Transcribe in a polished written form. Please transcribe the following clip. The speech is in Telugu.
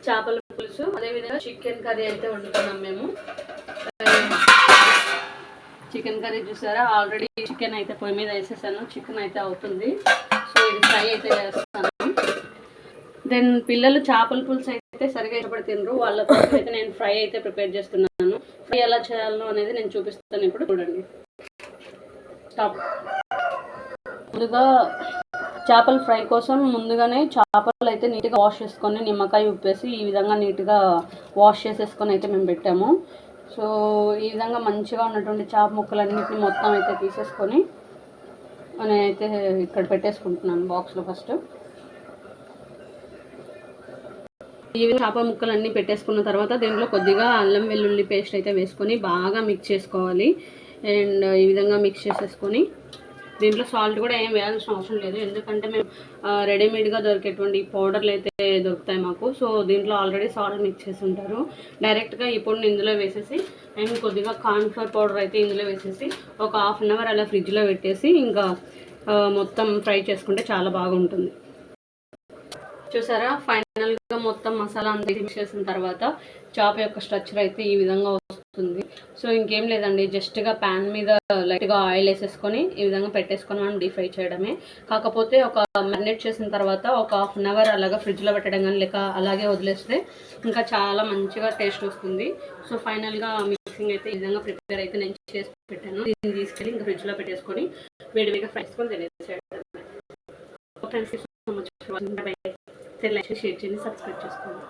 చేపల పులుసు, అదేవిధంగా చికెన్ కర్రీ అయితే వండుతున్నాం మేము. చికెన్ కర్రీ చూసారా, ఆల్రెడీ చికెన్ అయితే పొయ్యి మీద వేసేసాను. చికెన్ అయితే అవుతుంది. సో ఇది ఫ్రై అయితే చేస్తాను. దెన్ పిల్లలు చేపల పులుసు అయితే సరిగా ఇష్టపడి తినరు. వాళ్ళ కోసం అయితే నేను ఫ్రై అయితే ప్రిపేర్ చేస్తున్నాను. ఫ్రై ఎలా చేయాలో అనేది నేను చూపిస్తాను. ఇప్పుడు చూడండి. స్టాప్. ముందుగా చేపల ఫ్రై కోసం ముందుగానే చేపలు అయితే నీట్గా వాష్ చేసుకొని నిమ్మకాయ ఉప్పేసి ఈ విధంగా నీట్గా వాష్ చేసేసుకొని అయితే మేము పెట్టాము. సో ఈ విధంగా మంచిగా ఉన్నటువంటి చేప ముక్కలన్నింటినీ మొత్తం అయితే తీసేసుకొని నేనైతే ఇక్కడ పెట్టేసుకుంటున్నాను బాక్స్లో. ఫస్ట్ ఈ విధంగా చేపల ముక్కలన్నీ పెట్టేసుకున్న తర్వాత దీంట్లో కొద్దిగా అల్లం వెల్లుల్లి పేస్ట్ అయితే వేసుకొని బాగా మిక్స్ చేసుకోవాలి. అండ్ ఈ విధంగా మిక్స్ చేసేసుకొని దీంట్లో సాల్ట్ కూడా ఏం వేయాల్సిన అవసరం లేదు, ఎందుకంటే మేము రెడీమేడ్గా దొరికేటువంటి పౌడర్లు అయితే దొరుకుతాయి మాకు. సో దీంట్లో ఆల్రెడీ సాల్ట్ మిక్స్ చేసి ఉంటారు. డైరెక్ట్గా ఈ పొడిని ఇందులో వేసేసి అండ్ కొద్దిగా కార్న్ఫ్లవర్ పౌడర్ అయితే ఇందులో వేసేసి ఒక హాఫ్ అన్ అవర్ అలా ఫ్రిడ్జ్లో పెట్టేసి ఇంకా మొత్తం ఫ్రై చేసుకుంటే చాలా బాగుంటుంది. చూసారా, ఫైనల్గా మొత్తం మసాలా అంతా మిక్స్ చేసిన తర్వాత చేప యొక్క స్ట్రక్చర్ అయితే ఈ విధంగా వస్తుంది. సో ఇంకేం లేదండి, జస్ట్గా ప్యాన్ మీద లైట్గా ఆయిల్ వేసేసుకొని ఈ విధంగా పెట్టేసుకొని మనం డీప్ ఫ్రై చేయడమే. కాకపోతే ఒక మ్యారినేట్ చేసిన తర్వాత ఒక హాఫ్ అన్ అవర్ అలాగా ఫ్రిడ్జ్లో పెట్టడం కానీ లేక అలాగే వదిలేస్తే ఇంకా చాలా మంచిగా టేస్ట్ వస్తుంది. సో ఫైనల్గా మిక్సింగ్ అయితే ఈ విధంగా ప్రిపేర్ అయితే నేను చేసి పెట్టాను. దీన్ని తీసుకెళ్ళి ఇంకా ఫ్రిడ్జ్లో పెట్టేసుకొని వేడిగా ఫ్రై చేసుకొని తినేసేయడం. Friends, so much for watching. Bye. Like, share చేయండి, సబ్స్క్రైబ్ చేసుకోండి.